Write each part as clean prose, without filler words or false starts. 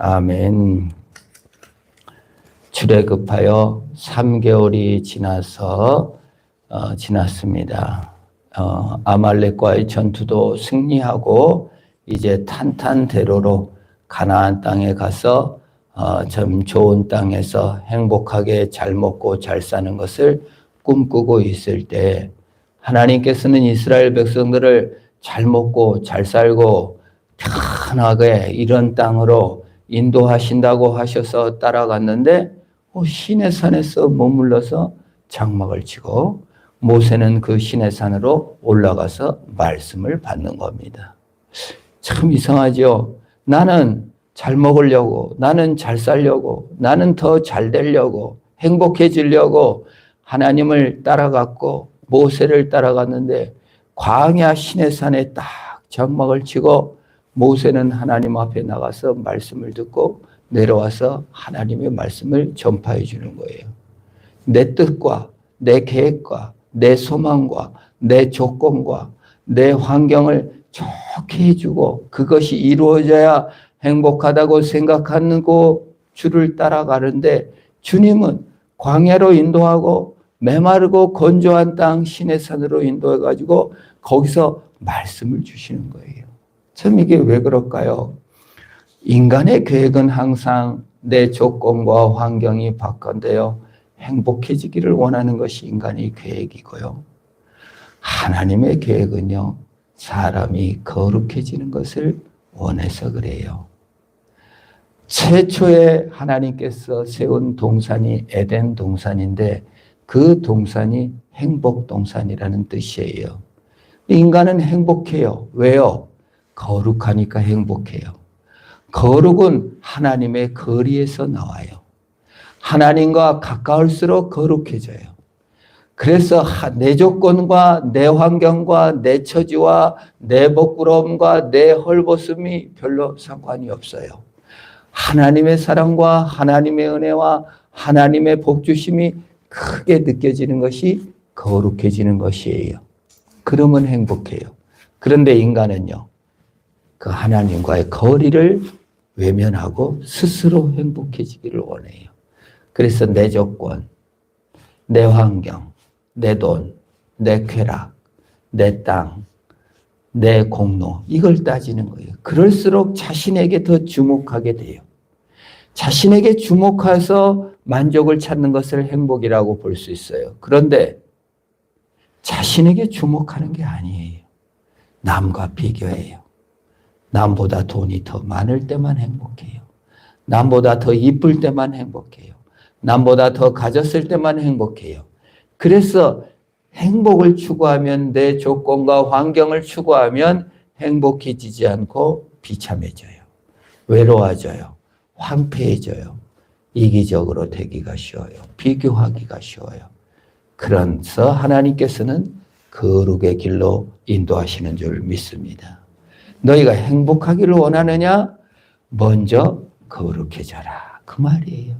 아멘. 출애굽하여 3개월이 지났습니다. 아말렉과의 전투도 승리하고 이제 탄탄대로로 가나안 땅에 가서 참 좋은 땅에서 행복하게 잘 먹고 잘 사는 것을 꿈꾸고 있을 때 하나님께서는 이스라엘 백성들을 잘 먹고 잘 살고 편하게 이런 땅으로 인도하신다고 하셔서 따라갔는데 시내산에서 머물러서 장막을 치고 모세는 그 시내산으로 올라가서 말씀을 받는 겁니다. 참 이상하죠. 나는 잘 먹으려고, 나는 잘 살려고, 나는 더 잘 되려고, 행복해지려고 하나님을 따라갔고 모세를 따라갔는데 광야 시내산에 딱 장막을 치고 모세는 하나님 앞에 나가서 말씀을 듣고 내려와서 하나님의 말씀을 전파해 주는 거예요. 내 뜻과 내 계획과 내 소망과 내 조건과 내 환경을 좋게 해주고 그것이 이루어져야 행복하다고 생각하고 주를 따라가는데 주님은 광야로 인도하고 메마르고 건조한 땅 시내산으로 인도해가지고 거기서 말씀을 주시는 거예요. 참 이게 왜 그럴까요? 인간의 계획은 항상 내 조건과 환경이 바뀐데요. 행복해지기를 원하는 것이 인간의 계획이고요. 하나님의 계획은요. 사람이 거룩해지는 것을 원해서 그래요. 최초에 하나님께서 세운 동산이 에덴 동산인데 그 동산이 행복 동산이라는 뜻이에요. 인간은 행복해요. 왜요? 거룩하니까 행복해요. 거룩은 하나님의 거리에서 나와요. 하나님과 가까울수록 거룩해져요. 그래서 내 조건과 내 환경과 내 처지와 내 부끄러움과 내 헐벗음이 별로 상관이 없어요. 하나님의 사랑과 하나님의 은혜와 하나님의 복주심이 크게 느껴지는 것이 거룩해지는 것이에요. 그러면 행복해요. 그런데 인간은요. 그 하나님과의 거리를 외면하고 스스로 행복해지기를 원해요. 그래서 내 조건, 내 환경, 내 돈, 내 쾌락, 내 땅, 내 공로 이걸 따지는 거예요. 그럴수록 자신에게 더 주목하게 돼요. 자신에게 주목해서 만족을 찾는 것을 행복이라고 볼 수 있어요. 그런데 자신에게 주목하는 게 아니에요. 남과 비교해요. 남보다 돈이 더 많을 때만 행복해요. 남보다 더 이쁠 때만 행복해요. 남보다 더 가졌을 때만 행복해요. 그래서 행복을 추구하면 내 조건과 환경을 추구하면 행복해지지 않고 비참해져요. 외로워져요. 황폐해져요. 이기적으로 되기가 쉬워요. 비교하기가 쉬워요. 그래서 하나님께서는 거룩의 길로 인도하시는 줄 믿습니다. 너희가 행복하기를 원하느냐? 먼저 거룩해져라. 그 말이에요.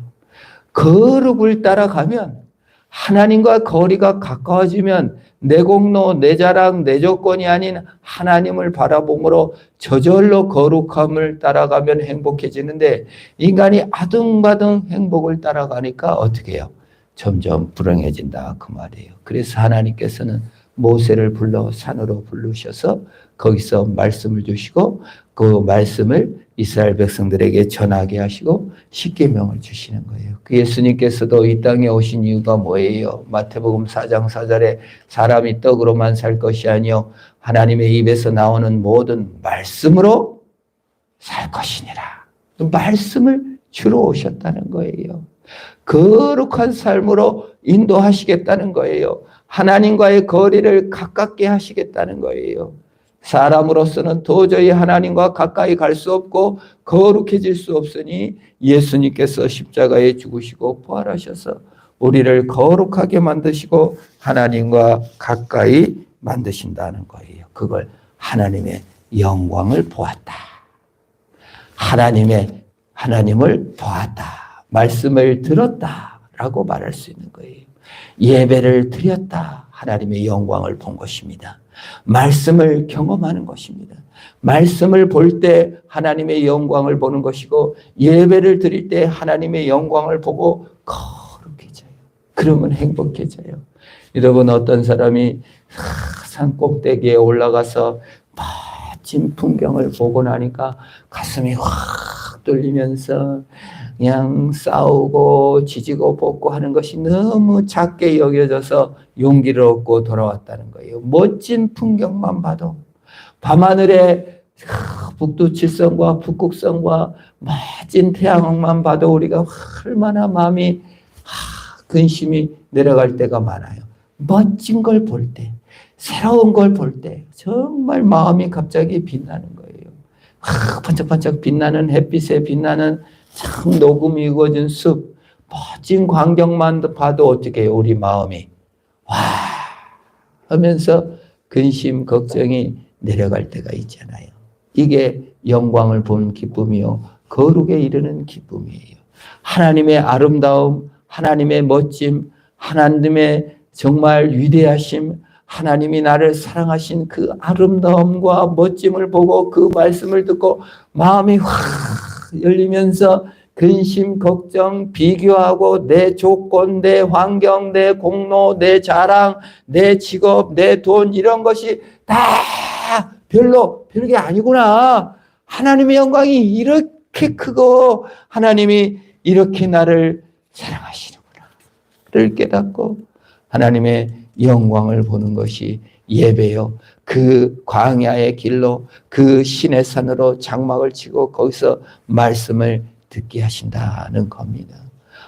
거룩을 따라가면 하나님과 거리가 가까워지면 내 공로, 내 자랑, 내 조건이 아닌 하나님을 바라봄으로 저절로 거룩함을 따라가면 행복해지는데 인간이 아등바등 행복을 따라가니까 어떻게 해요? 점점 불행해진다 그 말이에요. 그래서 하나님께서는 모세를 불러 산으로 부르셔서 거기서 말씀을 주시고 그 말씀을 이스라엘 백성들에게 전하게 하시고 십계명을 주시는 거예요. 그 예수님께서도 이 땅에 오신 이유가 뭐예요? 마태복음 4장 4절에 사람이 떡으로만 살 것이 아니요 하나님의 입에서 나오는 모든 말씀으로 살 것이니라. 말씀을 주러 오셨다는 거예요. 거룩한 삶으로 인도하시겠다는 거예요. 하나님과의 거리를 가깝게 하시겠다는 거예요. 사람으로서는 도저히 하나님과 가까이 갈 수 없고 거룩해질 수 없으니 예수님께서 십자가에 죽으시고 부활하셔서 우리를 거룩하게 만드시고 하나님과 가까이 만드신다는 거예요. 그걸 하나님의 영광을 보았다. 하나님을 보았다. 말씀을 들었다라고 말할 수 있는 거예요. 예배를 드렸다. 하나님의 영광을 본 것입니다. 말씀을 경험하는 것입니다. 말씀을 볼 때 하나님의 영광을 보는 것이고 예배를 드릴 때 하나님의 영광을 보고 거룩해져요. 그러면 행복해져요. 여러분 어떤 사람이 산 꼭대기에 올라가서 멋진 풍경을 보고 나니까 가슴이 확 뚫리면서 그냥 싸우고 지지고 볶고 하는 것이 너무 작게 여겨져서 용기를 얻고 돌아왔다는 거예요. 멋진 풍경만 봐도 밤하늘에 북두칠성과 북극성과 멋진 태양만 봐도 우리가 얼마나 마음이 근심이 내려갈 때가 많아요. 멋진 걸 볼 때, 새로운 걸 볼 때 정말 마음이 갑자기 빛나는 거예요. 반짝반짝 빛나는 햇빛에 빛나는 참 녹음이 익어진 숲, 멋진 광경만 봐도 어떻게 해요? 우리 마음이 와 하면서 근심, 걱정이 내려갈 때가 있잖아요. 이게 영광을 본 기쁨이요. 거룩에 이르는 기쁨이에요. 하나님의 아름다움, 하나님의 멋짐, 하나님의 정말 위대하심, 하나님이 나를 사랑하신 그 아름다움과 멋짐을 보고 그 말씀을 듣고 마음이 확 열리면서 근심, 걱정, 비교하고 내 조건, 내 환경, 내 공로, 내 자랑, 내 직업, 내 돈 이런 것이 다 별게 아니구나. 하나님의 영광이 이렇게 크고 하나님이 이렇게 나를 사랑하시는구나. 를 깨닫고 하나님의 영광을 보는 것이 예배요. 그 광야의 길로 그 신의 산으로 장막을 치고 거기서 말씀을 듣게 하신다는 겁니다.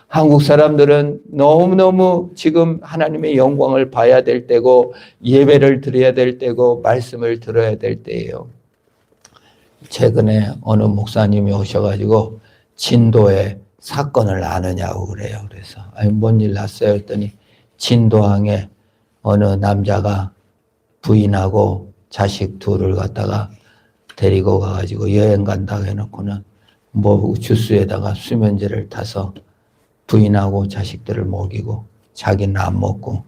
한국 사람들은 너무너무 지금 하나님의 영광을 봐야 될 때고 예배를 드려야 될 때고 말씀을 들어야 될 때예요. 최근에 어느 목사님이 오셔가지고 진도의 사건을 아느냐고 그래요. 그래서 뭔 일 났어요 했더니 진도항에 어느 남자가 부인하고 자식 둘을 갖다가 데리고 가가지고 여행 간다고 해놓고는 뭐 주스에다가 수면제를 타서 부인하고 자식들을 먹이고 자기는 안 먹고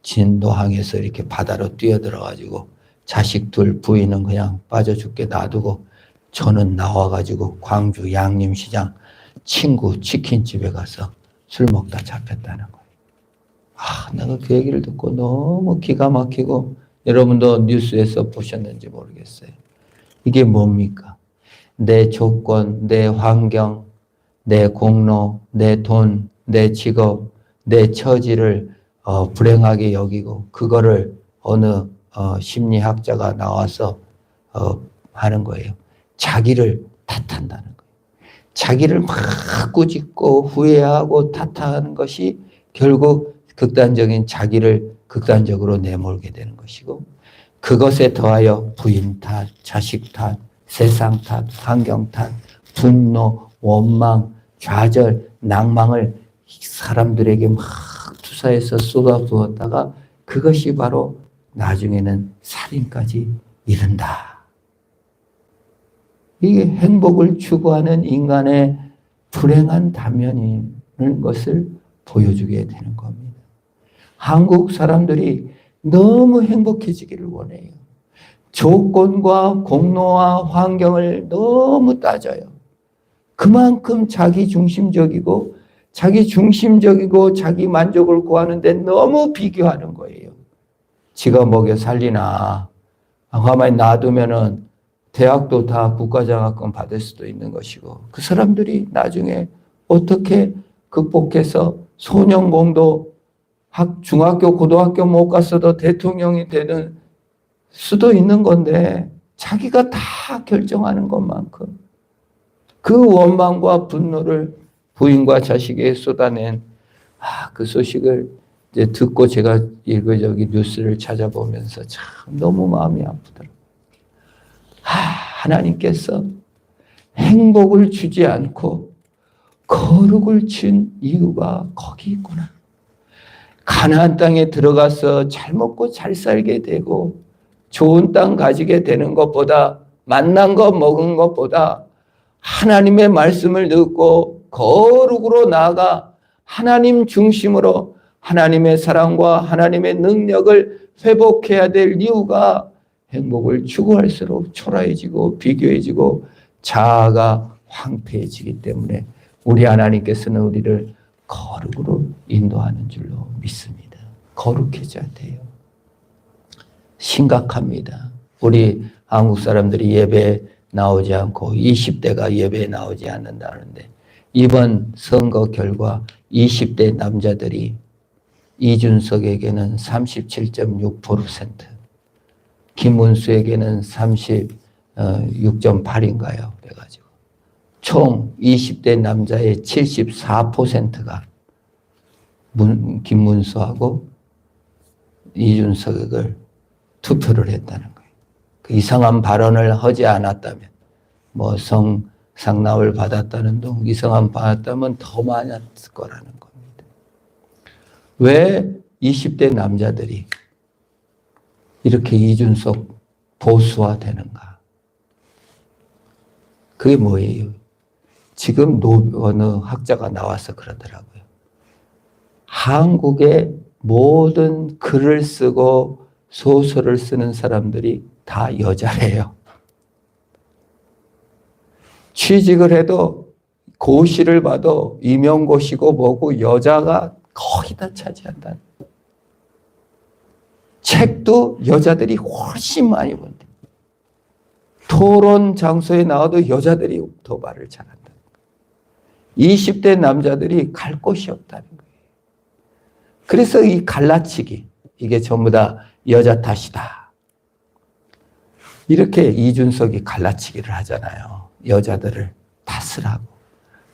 진도항에서 이렇게 바다로 뛰어들어가지고 자식 둘 부인은 그냥 빠져 죽게 놔두고 저는 나와가지고 광주 양림시장 친구 치킨집에 가서 술 먹다 잡혔다는 거예요. 내가 그 얘기를 듣고 너무 기가 막히고 여러분도 뉴스에서 보셨는지 모르겠어요. 이게 뭡니까? 내 조건, 내 환경, 내 공로, 내 돈, 내 직업, 내 처지를 불행하게 여기고 그거를 어느 심리학자가 나와서 하는 거예요. 자기를 탓한다는 거예요. 자기를 막 꾸짖고 후회하고 탓하는 것이 결국 극단적인 자기를 극단적으로 내몰게 되는 것이고 그것에 더하여 부인 탓, 자식 탓, 세상 탓, 환경 탓, 분노, 원망, 좌절, 낭망을 사람들에게 막 투사해서 쏟아부었다가 그것이 바로 나중에는 살인까지 이른다. 이게 행복을 추구하는 인간의 불행한 단면인 것을 보여주게 되는 겁니다. 한국 사람들이 너무 행복해지기를 원해요. 조건과 공로와 환경을 너무 따져요. 그만큼 자기 중심적이고 자기 만족을 구하는데 너무 비교하는 거예요. 지가 먹여 살리나 가만히 놔두면은 대학도 다 국가장학금 받을 수도 있는 것이고 그 사람들이 나중에 어떻게 극복해서 소년공도 중학교, 고등학교 못 갔어도 대통령이 되는 수도 있는 건데 자기가 다 결정하는 것만큼 그 원망과 분노를 부인과 자식에게 쏟아낸 그 소식을 이제 듣고 제가 여기저기 뉴스를 찾아보면서 참 너무 마음이 아프더라고요. 하나님께서 행복을 주지 않고 거룩을 준 이유가 거기 있구나. 가나안 땅에 들어가서 잘 먹고 잘 살게 되고 좋은 땅 가지게 되는 것보다 만난 것 먹은 것보다 하나님의 말씀을 듣고 거룩으로 나아가 하나님 중심으로 하나님의 사랑과 하나님의 능력을 회복해야 될 이유가 행복을 추구할수록 초라해지고 비교해지고 자아가 황폐해지기 때문에 우리 하나님께서는 우리를 거룩으로 인도하는 줄로 믿습니다. 거룩해져야 돼요. 심각합니다. 우리 한국 사람들이 예배에 나오지 않고 20대가 예배에 나오지 않는다는데 이번 선거 결과 20대 남자들이 이준석에게는 37.6%, 김문수에게는 36.8인가요? 그래가지고 총 20대 남자의 74%가 김문수하고 이준석을 투표를 했다는 거예요. 그 이상한 발언을 하지 않았다면, 뭐 상납을 받았다는 등 이상한 받았다면 더 많았을 거라는 겁니다. 왜 20대 남자들이 이렇게 이준석 보수화되는가? 그게 뭐예요? 지금 어느 학자가 나와서 그러더라고요. 한국의 모든 글을 쓰고 소설을 쓰는 사람들이 다 여자래요. 취직을 해도 고시를 봐도 임용고시고 뭐고 여자가 거의 다 차지한다. 책도 여자들이 훨씬 많이 본다. 토론 장소에 나와도 여자들이 더 말을 잘한다. 20대 남자들이 갈 곳이 없다는 거예요. 그래서 이 갈라치기, 이게 전부 다 여자 탓이다. 이렇게 이준석이 갈라치기를 하잖아요. 여자들을 탓을 하고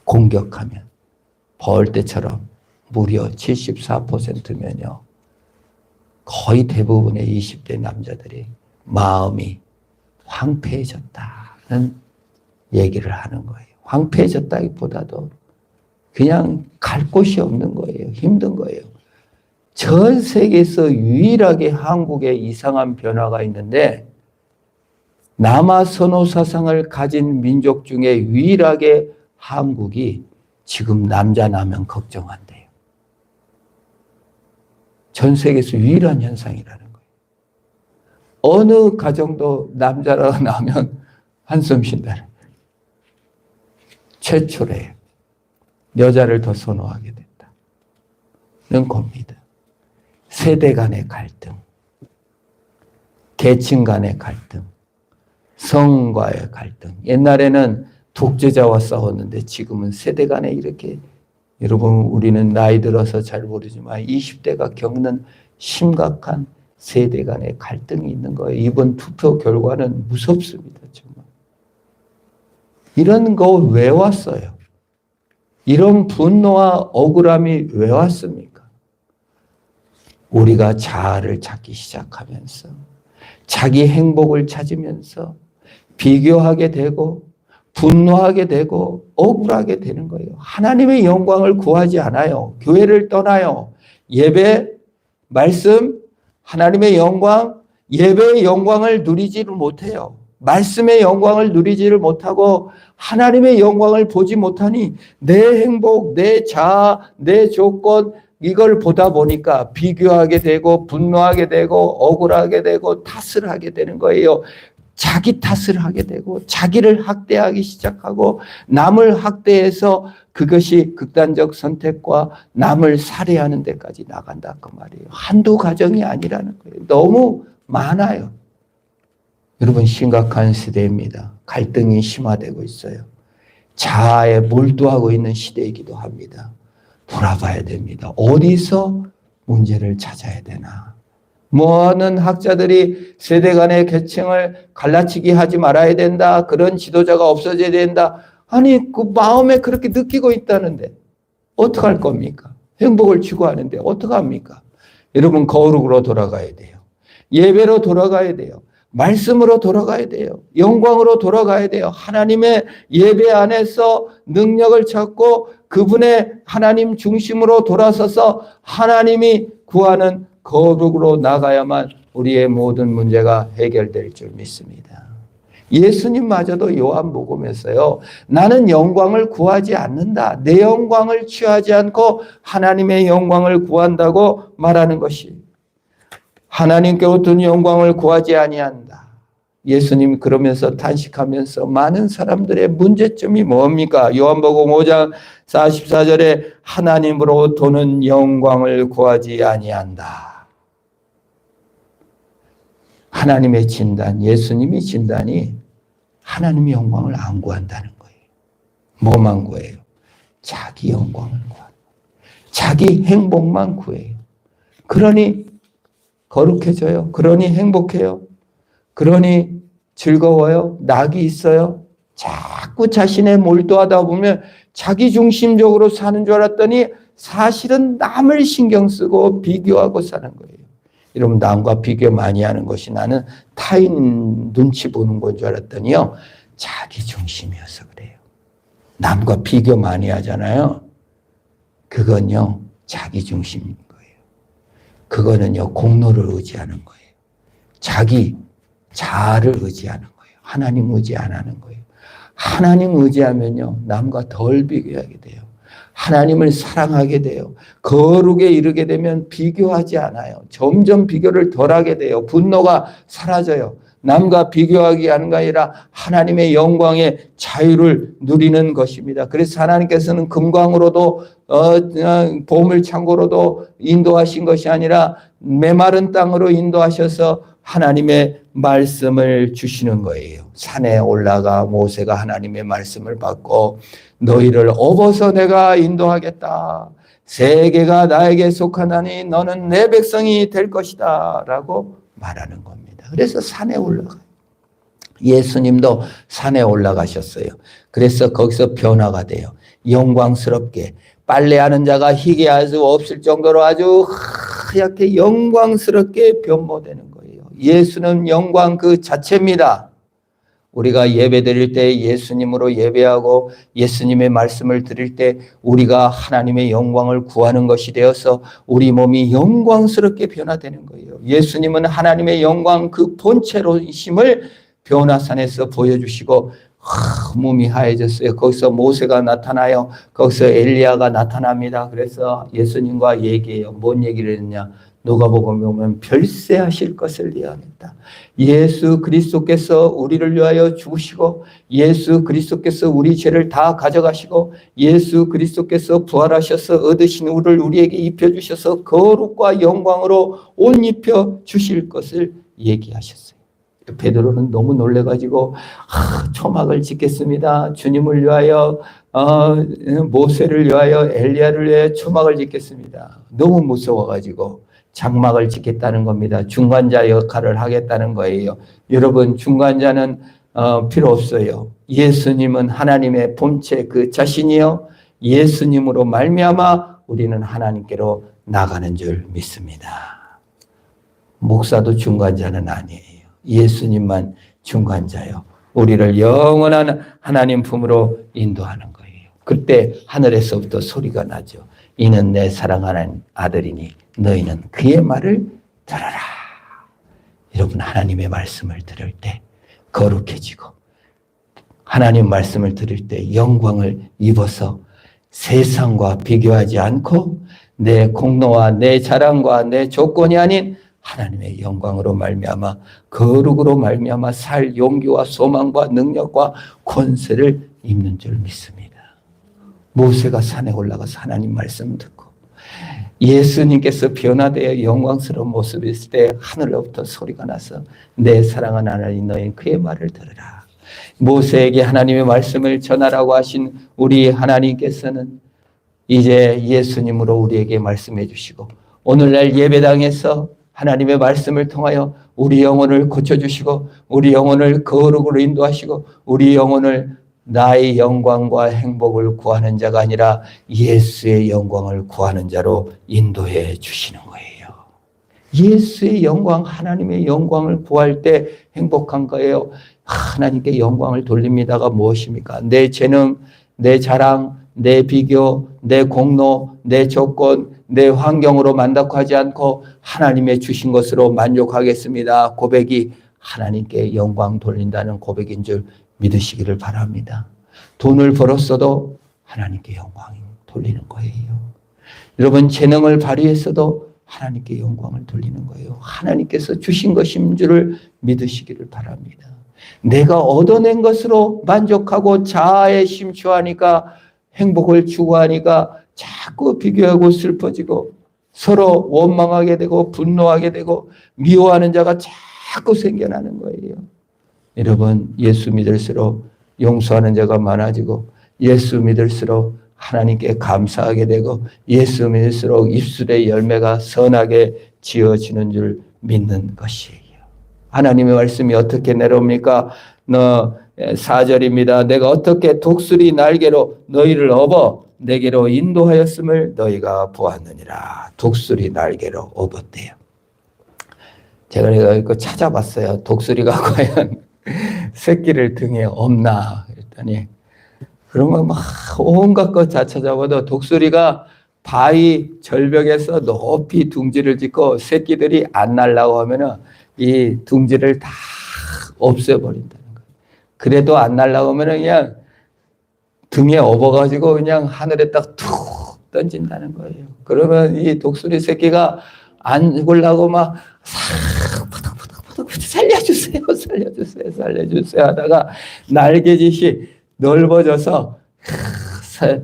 공격하면 벌떼처럼 무려 74%면요. 거의 대부분의 20대 남자들이 마음이 황폐해졌다는 얘기를 하는 거예요. 황폐해졌다기보다도 그냥 갈 곳이 없는 거예요. 힘든 거예요. 전 세계에서 유일하게 한국에 이상한 변화가 있는데 남아 선호 사상을 가진 민족 중에 유일하게 한국이 지금 남자 나면 걱정한대요. 전 세계에서 유일한 현상이라는 거예요. 어느 가정도 남자라 나면 한숨 쉰다는 거예요. 최초래요. 여자를 더 선호하게 된다는 겁니다. 세대 간의 갈등, 계층 간의 갈등, 성과의 갈등. 옛날에는 독재자와 싸웠는데 지금은 세대 간에 이렇게, 여러분 우리는 나이 들어서 잘 모르지만 20대가 겪는 심각한 세대 간의 갈등이 있는 거예요. 이번 투표 결과는 무섭습니다. 정말. 이런 거 왜 왔어요? 이런 분노와 억울함이 왜 왔습니까? 우리가 자아를 찾기 시작하면서 자기 행복을 찾으면서 비교하게 되고 분노하게 되고 억울하게 되는 거예요. 하나님의 영광을 구하지 않아요. 교회를 떠나요. 예배, 말씀, 하나님의 영광, 예배의 영광을 누리지를 못해요. 말씀의 영광을 누리지를 못하고 하나님의 영광을 보지 못하니 내 행복, 내 자아, 내 조건 이걸 보다 보니까 비교하게 되고 분노하게 되고 억울하게 되고 탓을 하게 되는 거예요. 자기 탓을 하게 되고 자기를 학대하기 시작하고 남을 학대해서 그것이 극단적 선택과 남을 살해하는 데까지 나간다 그 말이에요. 한두 가정이 아니라는 거예요. 너무 많아요. 여러분 심각한 시대입니다. 갈등이 심화되고 있어요. 자아에 몰두하고 있는 시대이기도 합니다. 돌아봐야 됩니다. 어디서 문제를 찾아야 되나. 많은 학자들이 세대 간의 계층을 갈라치기 하지 말아야 된다. 그런 지도자가 없어져야 된다. 아니 그 마음에 그렇게 느끼고 있다는데 어떡할 겁니까? 행복을 추구하는데 어떡합니까? 여러분 거룩으로 돌아가야 돼요. 예배로 돌아가야 돼요. 말씀으로 돌아가야 돼요. 영광으로 돌아가야 돼요. 하나님의 예배 안에서 능력을 찾고 그분의 하나님 중심으로 돌아서서 하나님이 구하는 거룩으로 나가야만 우리의 모든 문제가 해결될 줄 믿습니다. 예수님마저도 요한복음에서요. 나는 영광을 구하지 않는다. 내 영광을 취하지 않고 하나님의 영광을 구한다고 말하는 것이 하나님께로부터 영광을 구하지 아니한다. 예수님 그러면서 탄식하면서 많은 사람들의 문제점이 뭡니까? 요한복음 5장 44절에 하나님으로부터는 영광을 구하지 아니한다. 하나님의 진단, 예수님이 진단이 하나님의 영광을 안 구한다는 거예요. 뭐만 구해요? 자기 영광을 구하는 거예요. 자기 행복만 구해요. 그러니 거룩해져요. 그러니 행복해요. 그러니 즐거워요. 낙이 있어요. 자꾸 자신에 몰두하다 보면 자기 중심적으로 사는 줄 알았더니 사실은 남을 신경 쓰고 비교하고 사는 거예요. 여러분, 남과 비교 많이 하는 것이 나는 타인 눈치 보는 건 줄 알았더니요, 자기 중심이어서 그래요. 남과 비교 많이 하잖아요. 그건요, 자기 중심인 거예요. 그거는요, 공로를 의지하는 거예요. 자기 자아를 의지하는 거예요. 하나님 의지 안 하는 거예요. 하나님 의지하면요, 남과 덜 비교하게 돼요. 하나님을 사랑하게 돼요. 거룩에 이르게 되면 비교하지 않아요. 점점 비교를 덜 하게 돼요. 분노가 사라져요. 남과 비교하기 하는 게 아니라 하나님의 영광의 자유를 누리는 것입니다. 그래서 하나님께서는 금광으로도 보물 창고로도 인도하신 것이 아니라 메마른 땅으로 인도하셔서 하나님의 말씀을 주시는 거예요. 산에 올라가 모세가 하나님의 말씀을 받고 너희를 업어서 내가 인도하겠다. 세계가 나에게 속하나니 너는 내 백성이 될 것이다 라고 말하는 겁니다. 그래서 산에 올라가요. 예수님도 산에 올라가셨어요. 그래서 거기서 변화가 돼요. 영광스럽게 빨래하는 자가 희게할 수 없을 정도로 아주 하얗게 영광스럽게 변모되는 거예요. 예수는 영광 그 자체입니다. 우리가 예배 드릴 때 예수님으로 예배하고 예수님의 말씀을 드릴 때 우리가 하나님의 영광을 구하는 것이 되어서 우리 몸이 영광스럽게 변화되는 거예요. 예수님은 하나님의 영광 그 본체로이심을 변화산에서 보여주시고 몸이 하얘졌어요. 거기서 모세가 나타나요. 거기서 엘리야가 나타납니다. 그래서 예수님과 얘기해요. 뭔 얘기를 했냐? 누가복음에 보면 별세하실 것을 예언했다. 예수 그리스도께서 우리를 위하여 죽으시고 예수 그리스도께서 우리 죄를 다 가져가시고 예수 그리스도께서 부활하셔서 얻으신 우를 우리에게 입혀주셔서 거룩과 영광으로 옷 입혀 주실 것을 얘기하셨어요. 베드로는 너무 놀래가지고 초막을 짓겠습니다. 주님을 위하여 모세를 위하여 엘리야를 위하여 초막을 짓겠습니다. 너무 무서워가지고 장막을 짓겠다는 겁니다. 중간자 역할을 하겠다는 거예요. 여러분, 중간자는 필요 없어요. 예수님은 하나님의 본체 그 자신이요. 예수님으로 말미암아 우리는 하나님께로 나가는 줄 믿습니다. 목사도 중간자는 아니에요. 예수님만 중간자요. 우리를 영원한 하나님 품으로 인도하는 거예요. 그때 하늘에서부터 소리가 나죠. 이는 내 사랑하는 아들이니 너희는 그의 말을 들어라. 여러분, 하나님의 말씀을 들을 때 거룩해지고 하나님 말씀을 들을 때 영광을 입어서 세상과 비교하지 않고 내 공로와 내 자랑과 내 조건이 아닌 하나님의 영광으로 말미암아 거룩으로 말미암아 살 용기와 소망과 능력과 권세를 입는 줄 믿습니다. 모세가 산에 올라가서 하나님 말씀 듣고 예수님께서 변화되어 영광스러운 모습이 있을 때 하늘로부터 소리가 나서 내 사랑하는 하나님 너희는 그의 말을 들으라. 모세에게 하나님의 말씀을 전하라고 하신 우리 하나님께서는 이제 예수님으로 우리에게 말씀해 주시고 오늘날 예배당에서 하나님의 말씀을 통하여 우리 영혼을 고쳐주시고 우리 영혼을 거룩으로 인도하시고 우리 영혼을 나의 영광과 행복을 구하는 자가 아니라 예수의 영광을 구하는 자로 인도해 주시는 거예요. 예수의 영광, 하나님의 영광을 구할 때 행복한 거예요. 하나님께 영광을 돌립니다가 무엇입니까? 내 재능, 내 자랑, 내 비교, 내 공로, 내 조건, 내 환경으로 만족하지 않고 하나님의 주신 것으로 만족하겠습니다. 고백이 하나님께 영광 돌린다는 고백인 줄 믿으시기를 바랍니다. 돈을 벌었어도 하나님께 영광 돌리는 거예요. 여러분, 재능을 발휘했어도 하나님께 영광을 돌리는 거예요. 하나님께서 주신 것인 줄을 믿으시기를 바랍니다. 내가 얻어낸 것으로 만족하고 자아에 심취하니까 행복을 추구하니까 자꾸 비교하고 슬퍼지고 서로 원망하게 되고 분노하게 되고 미워하는 자가 자꾸 생겨나는 거예요. 여러분, 예수 믿을수록 용서하는 자가 많아지고 예수 믿을수록 하나님께 감사하게 되고 예수 믿을수록 입술의 열매가 선하게 지어지는 줄 믿는 것이에요. 하나님의 말씀이 어떻게 내려옵니까? 4절입니다. 내가 어떻게 독수리 날개로 너희를 업어 내게로 인도하였음을 너희가 보았느니라. 독수리 날개로 업었대요. 제가 이거 찾아봤어요. 독수리가 과연 새끼를 등에 업나 그랬더니 그런 거 막 온갖 것 다 찾아봐도 독수리가 바위 절벽에서 높이 둥지를 짓고 새끼들이 안 날라고 하면은 이 둥지를 다 없애버린다는 거예요. 그래도 안 날라고 하면은 그냥 등에 업어가지고 그냥 하늘에 딱 툭 던진다는 거예요. 그러면 이 독수리 새끼가 안 죽으려고 막 살려주세요, 살려주세요, 살려주세요 하다가 날개짓이 넓어져서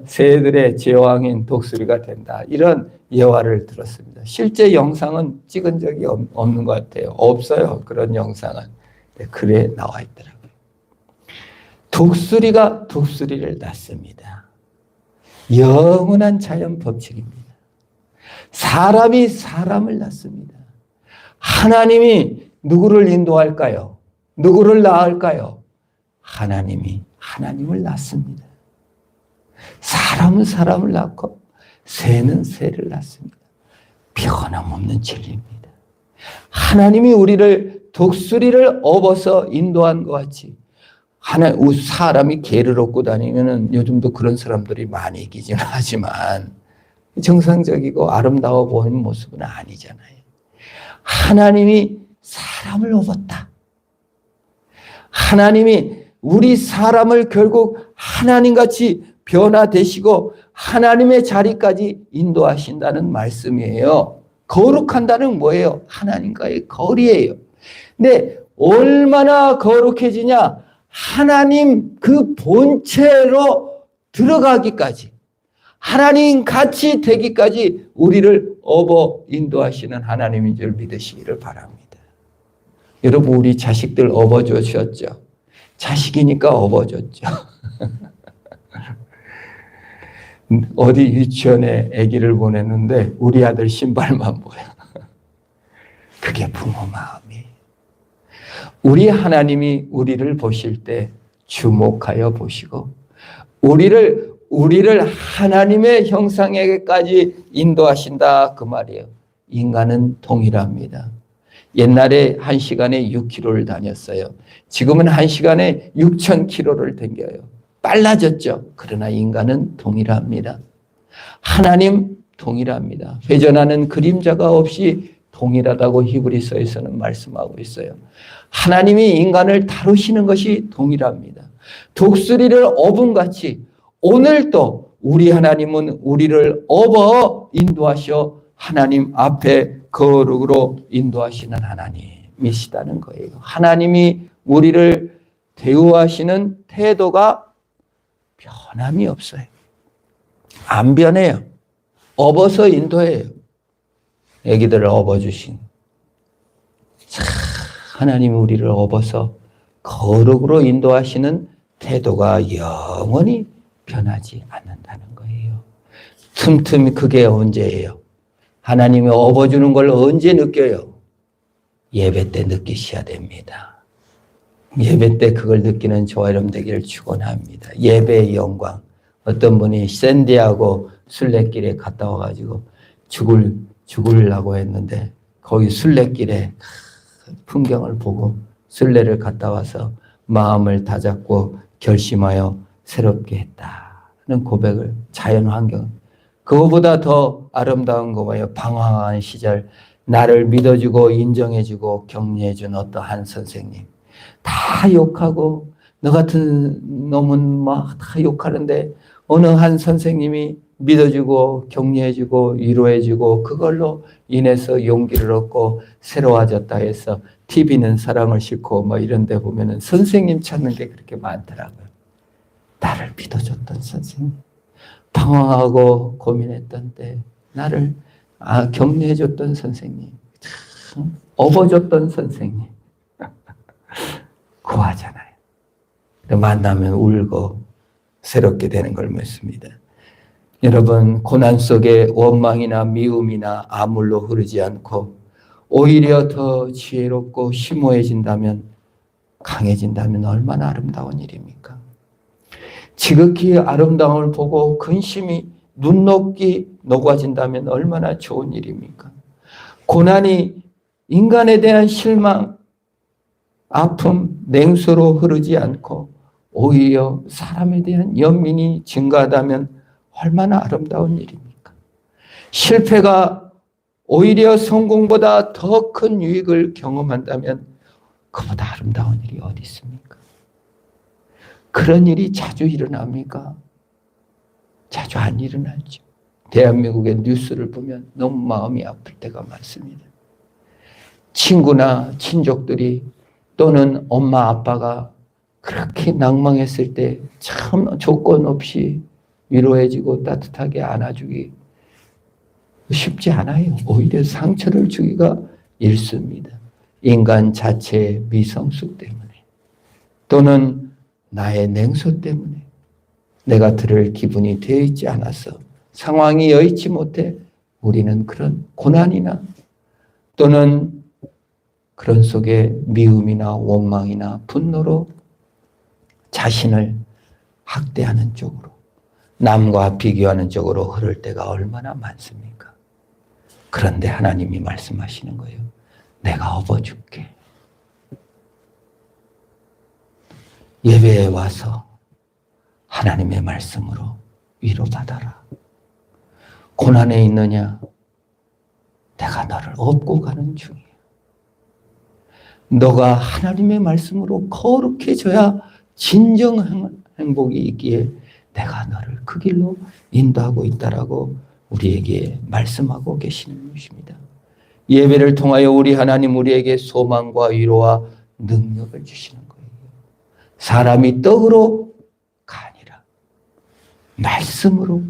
새들의 제왕인 독수리가 된다. 이런 예화를 들었습니다. 실제 영상은 찍은 적이 없는 것 같아요. 없어요. 그런 영상은. 글에 나와 있더라고요. 독수리가 독수리를 낳습니다. 영원한 자연 법칙입니다. 사람이 사람을 낳습니다. 하나님이 누구를 인도할까요? 누구를 낳을까요? 하나님이 하나님을 낳습니다. 사람은 사람을 낳고 새는 새를 낳습니다. 변함없는 진리입니다. 하나님이 우리를 독수리를 업어서 인도한 것 같이 사람이 개를 업고 다니면은 요즘도 그런 사람들이 많이 있기는 하지만 정상적이고 아름다워 보이는 모습은 아니잖아요. 하나님이 사람을 업었다. 하나님이 우리 사람을 결국 하나님같이 변화되시고 하나님의 자리까지 인도하신다는 말씀이에요. 거룩한다는 뭐예요? 하나님과의 거리예요. 근데 얼마나 거룩해지냐? 하나님 그 본체로 들어가기까지, 하나님 같이 되기까지 우리를 업어 인도하시는 하나님인 줄 믿으시기를 바랍니다. 여러분, 우리 자식들 업어주셨죠? 자식이니까 업어줬죠. 어디 유치원에 아기를 보냈는데 우리 아들 신발만 보여. 그게 부모 마음이에요. 우리 하나님이 우리를 보실 때 주목하여 보시고 우리를 하나님의 형상에게까지 인도하신다 그 말이에요. 인간은 동일합니다. 옛날에 1시간에 6km를 다녔어요. 지금은 1시간에 6,000km를 댕겨요. 빨라졌죠. 그러나 인간은 동일합니다. 하나님 동일합니다. 회전하는 그림자가 없이 동일하다고 히브리서에서는 말씀하고 있어요. 하나님이 인간을 다루시는 것이 동일합니다. 독수리를 업음같이 오늘도 우리 하나님은 우리를 업어 인도하셔 하나님 앞에 거룩으로 인도하시는 하나님이시다는 거예요. 하나님이 우리를 대우하시는 태도가 변함이 없어요. 안 변해요. 업어서 인도해요. 애기들을 업어주신 하나님이 우리를 업어서 거룩으로 인도하시는 태도가 영원히 변하지 않는다는 거예요. 틈틈이 그게 언제예요? 하나님이 업어주는 걸 언제 느껴요? 예배 때 느끼셔야 됩니다. 예배 때 그걸 느끼는 저와 여러분 되기를 축원합니다. 예배의 영광. 어떤 분이 샌디하고 순례길에 갔다 와가지고 죽으려고 했는데 거기 순례길에 풍경을 보고 순례를 갔다 와서 마음을 다잡고 결심하여 새롭게 했다는 고백을 자연 환경. 그거보다 더 아름다운 거 뭐예요? 방황한 시절 나를 믿어주고 인정해주고 격려해준 어떠한 선생님. 다 욕하고 너 같은 놈은 막 다 욕하는데 어느 한 선생님이 믿어주고 격려해주고 위로해주고 그걸로 인해서 용기를 얻고 새로워졌다 해서 TV는 사랑을 싣고 뭐 이런 데 보면은 선생님 찾는 게 그렇게 많더라고요. 나를 믿어줬던 선생님. 방황하고 고민했던 때 나를 격려해줬던 선생님. 참 업어줬던 선생님. 구하잖아요. 만나면 울고 새롭게 되는 걸 믿습니다. 여러분, 고난 속에 원망이나 미움이나 아물로 흐르지 않고 오히려 더 지혜롭고 심오해진다면, 강해진다면 얼마나 아름다운 일입니까? 지극히 아름다움을 보고 근심이 눈높이 녹아진다면 얼마나 좋은 일입니까? 고난이 인간에 대한 실망, 아픔, 냉소로 흐르지 않고 오히려 사람에 대한 연민이 증가하다면 얼마나 아름다운 일입니까? 실패가 오히려 성공보다 더 큰 유익을 경험한다면 그보다 아름다운 일이 어디 있습니까? 그런 일이 자주 일어납니까? 자주 안 일어나죠. 대한민국의 뉴스를 보면 너무 마음이 아플 때가 많습니다. 친구나 친족들이 또는 엄마 아빠가 그렇게 낭망했을 때 참 조건 없이 위로해주고 따뜻하게 안아주기 쉽지 않아요. 오히려 상처를 주기가 일쑤입니다. 인간 자체의 미성숙 때문에 또는 나의 냉소 때문에 내가 들을 기분이 되어 있지 않아서 상황이 여의치 못해 우리는 그런 고난이나 또는 그런 속에 미움이나 원망이나 분노로 자신을 학대하는 쪽으로 남과 비교하는 쪽으로 흐를 때가 얼마나 많습니까? 그런데 하나님이 말씀하시는 거예요. 내가 업어줄게. 예배에 와서 하나님의 말씀으로 위로받아라. 고난에 있느냐? 내가 너를 업고 가는 중이야. 너가 하나님의 말씀으로 거룩해져야 진정 행복이 있기에 내가 너를 그 길로 인도하고 있다라고 우리에게 말씀하고 계시는 것입니다. 예배를 통하여 우리 하나님 우리에게 소망과 위로와 능력을 주시는 거예요. 사람이 떡으로가 아니라 말씀으로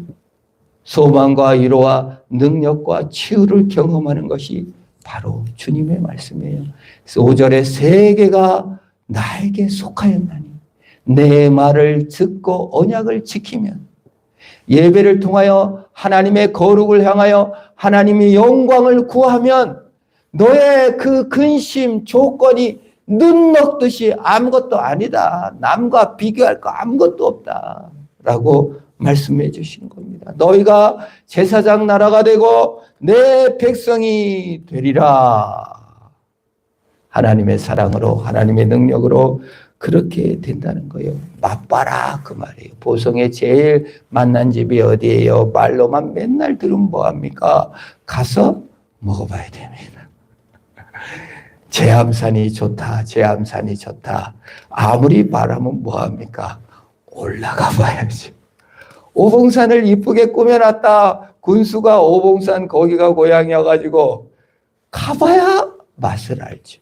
소망과 위로와 능력과 치유를 경험하는 것이 바로 주님의 말씀이에요. 5절에 세계가 나에게 속하였나니 내 말을 듣고 언약을 지키면 예배를 통하여 하나님의 거룩을 향하여 하나님의 영광을 구하면 너의 그 근심 조건이 눈 녹듯이 아무것도 아니다. 남과 비교할 거 아무것도 없다. 라고 말씀해 주신 겁니다. 너희가 제사장 나라가 되고 내 백성이 되리라. 하나님의 사랑으로 하나님의 능력으로 그렇게 된다는 거예요. 맛봐라 그 말이에요. 보성에 제일 만난 집이 어디예요? 말로만 맨날 들으면 뭐합니까? 가서 먹어봐야 됩니다. 제암산이 좋다. 제암산이 좋다. 아무리 바라면 뭐합니까? 올라가 봐야지. 오봉산을 이쁘게 꾸며놨다. 군수가 오봉산 거기가 고향이어가지고 가봐야 맛을 알죠.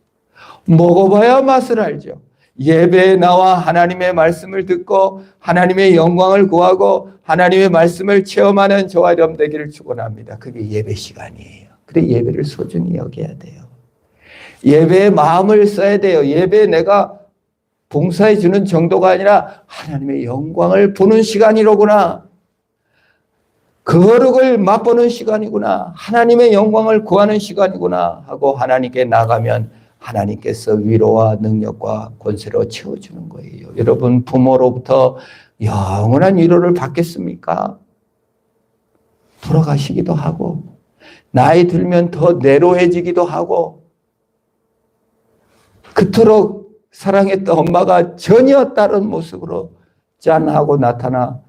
먹어봐야 맛을 알죠. 예배에 나와 하나님의 말씀을 듣고 하나님의 영광을 구하고 하나님의 말씀을 체험하는 저와 여러분 되기를 축원합니다. 그게 예배 시간이에요. 그래 예배를 소중히 여겨야 돼요. 예배에 마음을 써야 돼요. 예배에 내가 봉사해 주는 정도가 아니라 하나님의 영광을 보는 시간이로구나. 거룩을 맛보는 시간이구나. 하나님의 영광을 구하는 시간이구나 하고 하나님께 나가면 하나님께서 위로와 능력과 권세로 채워주는 거예요. 여러분 부모로부터 영원한 위로를 받겠습니까? 돌아가시기도 하고 나이 들면 더 내로해지기도 하고 그토록 사랑했던 엄마가 전혀 다른 모습으로 짠하고 나타나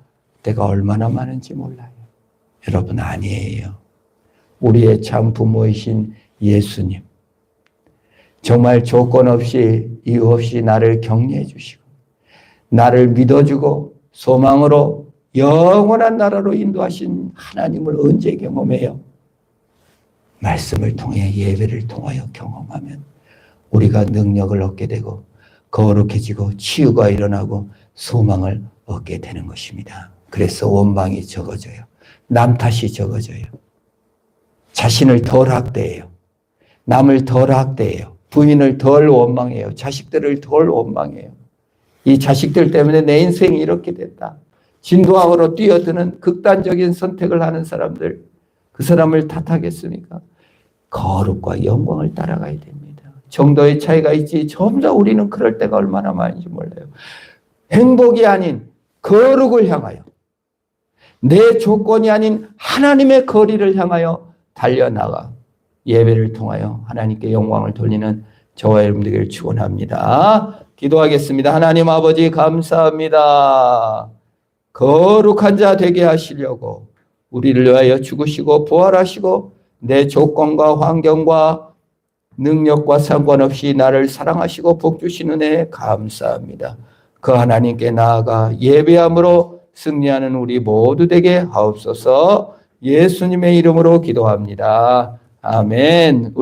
때가 얼마나 많은지 몰라요. 여러분 아니에요. 우리의 참 부모이신 예수님 정말 조건 없이 이유 없이 나를 격려해 주시고 나를 믿어주고 소망으로 영원한 나라로 인도하신 하나님을 언제 경험해요? 말씀을 통해 예배를 통하여 경험하면 우리가 능력을 얻게 되고 거룩해지고 치유가 일어나고 소망을 얻게 되는 것입니다. 그래서 원망이 적어져요. 남 탓이 적어져요. 자신을 덜 학대해요. 남을 덜 학대해요. 부인을 덜 원망해요. 자식들을 덜 원망해요. 이 자식들 때문에 내 인생이 이렇게 됐다. 진도학으로 뛰어드는 극단적인 선택을 하는 사람들, 그 사람을 탓하겠습니까? 거룩과 영광을 따라가야 됩니다. 정도의 차이가 있지 점점 우리는 그럴 때가 얼마나 많은지 몰라요. 행복이 아닌 거룩을 향하여, 내 조건이 아닌 하나님의 거리를 향하여 달려나가 예배를 통하여 하나님께 영광을 돌리는 저와 여러분들에게 축원합니다. 기도하겠습니다. 하나님 아버지 감사합니다. 거룩한 자 되게 하시려고 우리를 위하여 죽으시고 부활하시고 내 조건과 환경과 능력과 상관없이 나를 사랑하시고 복 주시는 은혜에 감사합니다. 그 하나님께 나아가 예배함으로 승리하는 우리 모두 되게 하옵소서. 예수님의 이름으로 기도합니다. 아멘.